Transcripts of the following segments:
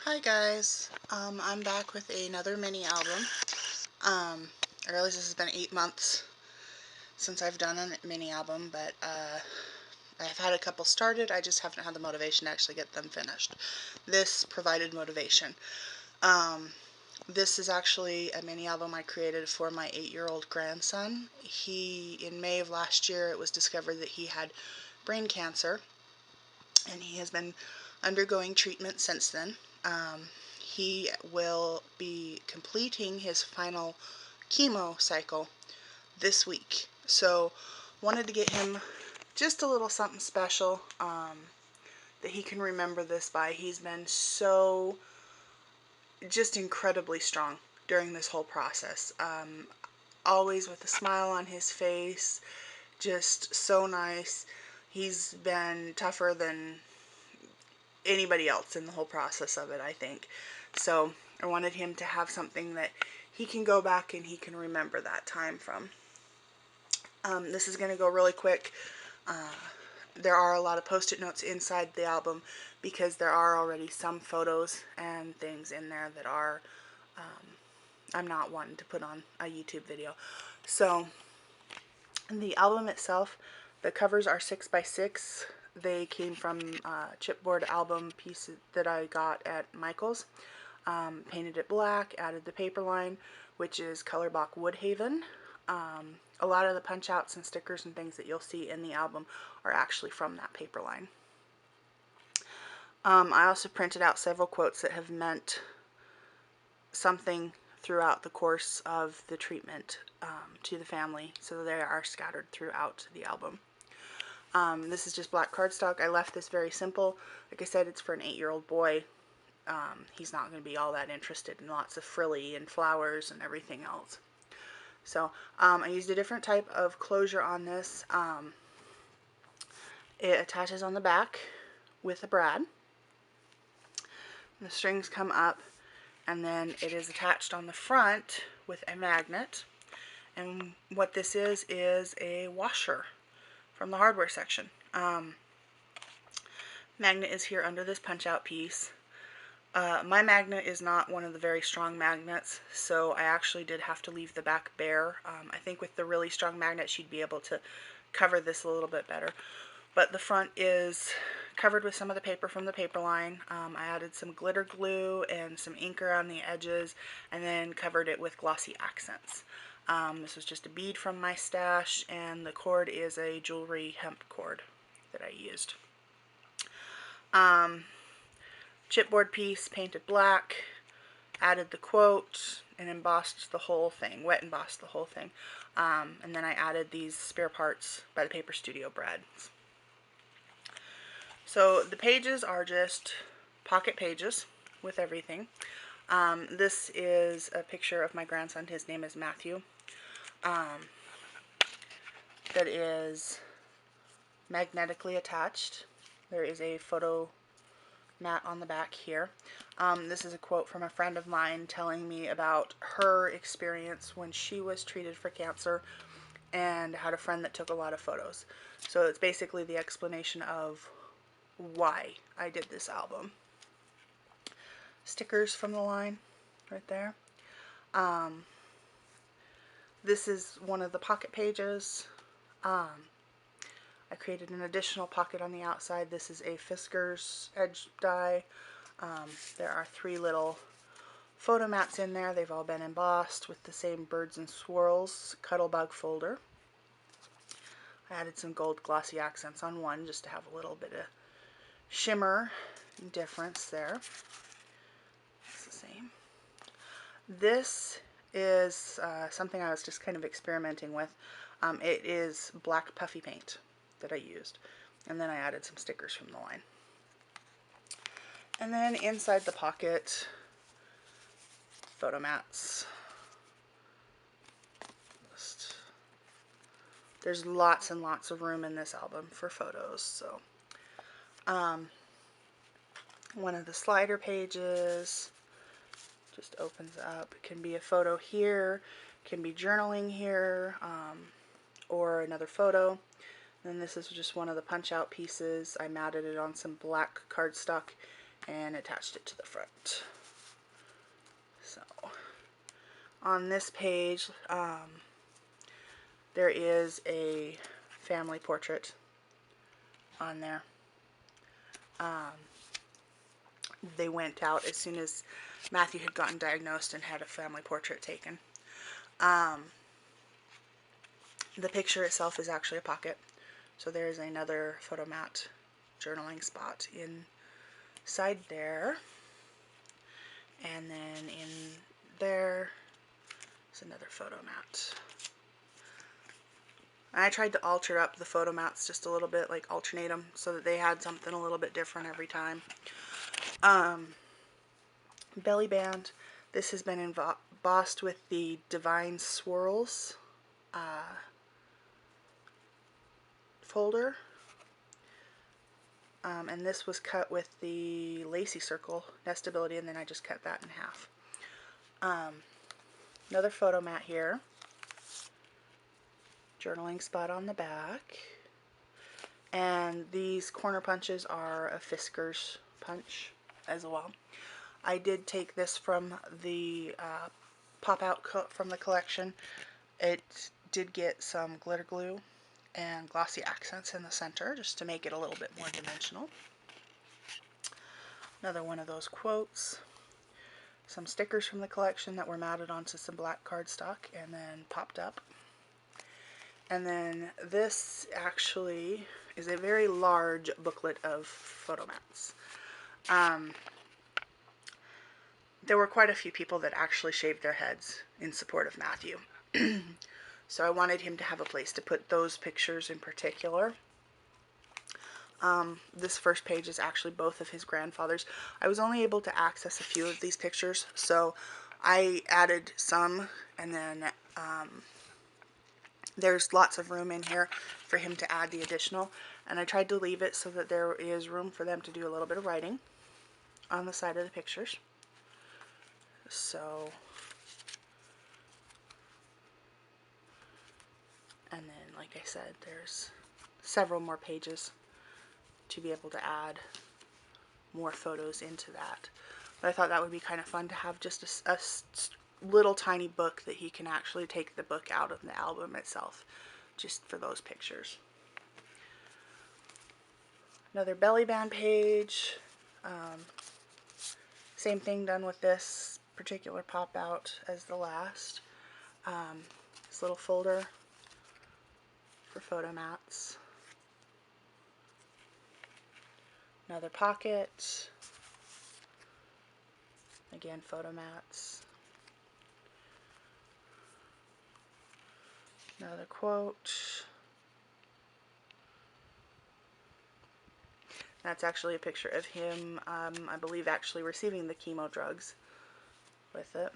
Hi guys, I'm back with another mini album. I realize this has been 8 months since I've done a mini album, but I've had a couple started, I just haven't had the motivation to actually get them finished. This provided motivation. Um, this is actually a mini album I created for my 8-year-old grandson. In May of last year, it was discovered that he had brain cancer, and he has been undergoing treatment since then. He will be completing his final chemo cycle this week. So wanted to get him just a little something special that he can remember this by. He's been so just incredibly strong during this whole process. Always with a smile on his face, just so nice. He's been tougher than anybody else in the whole process of it, I think. So I wanted him to have something that he can go back and he can remember that time from. This is going to go really quick. There are a lot of post-it notes inside the album because there are already some photos and things in there that are I'm not wanting to put on a YouTube video. So the album itself, the covers are 6x6. They came from chipboard album pieces that I got at Michael's. Painted it black, added the paper line, which is Colorbach Woodhaven. A lot of the punch outs and stickers and things that you'll see in the album are actually from that paper line. I also printed out several quotes that have meant something throughout the course of the treatment to the family, so they are scattered throughout the album. This is just black cardstock. I left this very simple. Like I said, it's for an 8-year-old boy. He's not going to be all that interested in lots of frilly and flowers and everything else. So I used a different type of closure on this. It attaches on the back with a brad. The strings come up, and then it is attached on the front with a magnet. And what this is a washer from the hardware section. Magnet is here under this punch out piece. My magnet is not one of the very strong magnets, so I actually did have to leave the back bare. I think with the really strong magnets you'd be able to cover this a little bit better. But the front is covered with some of the paper from the paper line. I added some glitter glue and some ink around the edges, and then covered it with glossy accents. This was just a bead from my stash, and the cord is a jewelry hemp cord that I used. Chipboard piece, painted black, added the quote, and embossed the whole thing, wet embossed the whole thing. And then I added these spare parts by the Paper Studio brads. So the pages are just pocket pages with everything. This is a picture of my grandson. His name is Matthew. That is magnetically attached. There is a photo mat on the back here. This is a quote from a friend of mine telling me about her experience when she was treated for cancer and had a friend that took a lot of photos. So it's basically the explanation of why I did this album. Stickers from the line right there. This is one of the pocket pages. I created an additional pocket on the outside. This is a Fisker's edge die. There are 3 little photo mats in there. They've all been embossed with the same birds and swirls Cuttlebug folder. I added some gold glossy accents on one just to have a little bit of shimmer and difference there. It's the same. This is something I was just kind of experimenting with. It is black puffy paint that I used, and then I added some stickers from the line. And then inside the pocket, photo mats. There's lots and lots of room in this album for photos. So one of the slider pages just opens up. It can be a photo here, can be journaling here, or another photo. And this is just one of the punch out pieces. I matted it on some black cardstock and attached it to the front. So on this page, there is a family portrait on there. They went out as soon as Matthew had gotten diagnosed and had a family portrait taken. The picture itself is actually a pocket. So there's another photo mat journaling spot inside there. And then in there is another photo mat. I tried to alter up the photo mats just a little bit, like alternate them so that they had something a little bit different every time. Belly band. This has been embossed with the Divine Swirls folder. And this was cut with the Lacy Circle Nestability, and then I just cut that in half. Another photo mat here. Journaling spot on the back. And these corner punches are a Fisker's punch as well. I did take this from the pop-out from the collection. It did get some glitter glue and glossy accents in the center just to make it a little bit more dimensional. Another one of those quotes. Some stickers from the collection that were mounted onto some black cardstock and then popped up. And then this actually is a very large booklet of photo mats. There were quite a few people that actually shaved their heads in support of Matthew. So I wanted him to have a place to put those pictures in particular. This first page is actually both of his grandfathers. I was only able to access a few of these pictures, so I added some, and then there's lots of room in here for him to add the additional, and I tried to leave it so that there is room for them to do a little bit of writing on the side of the pictures. So, and then like I said, there's several more pages to be able to add more photos into that. But I thought that would be kind of fun to have just a little tiny book that he can actually take the book out of the album itself, just for those pictures. Another belly band page. Same thing done with this particular pop out as the last. This little folder for photo mats. Another pocket. Again, photo mats. Another quote. That's actually a picture of him, I believe, actually receiving the chemo drugs with it.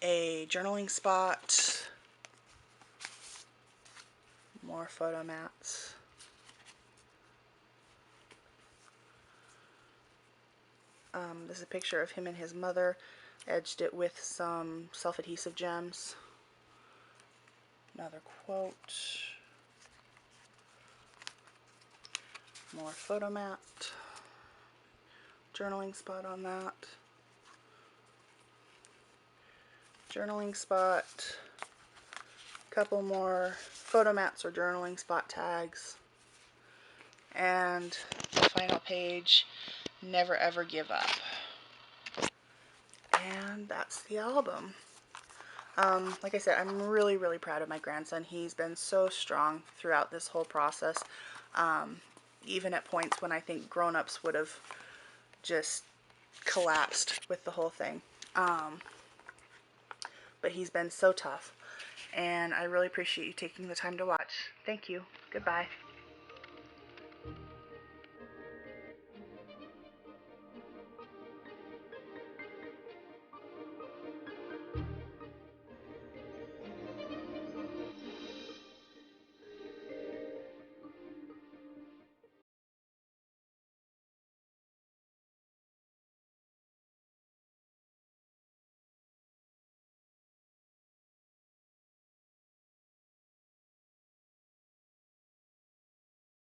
A journaling spot. More photo mats. This is a picture of him and his mother. Edged it with some self-adhesive gems. Another quote. More photo mat. Journaling spot on that. Journaling spot. Couple more photo mats or journaling spot tags. And the final page, Never Ever Give Up. And that's the album. Like I said, I'm really, really proud of my grandson. He's been so strong throughout this whole process. Even at points when I think grown-ups would have just collapsed with the whole thing. But he's been so tough. And I really appreciate you taking the time to watch. Thank you. Goodbye.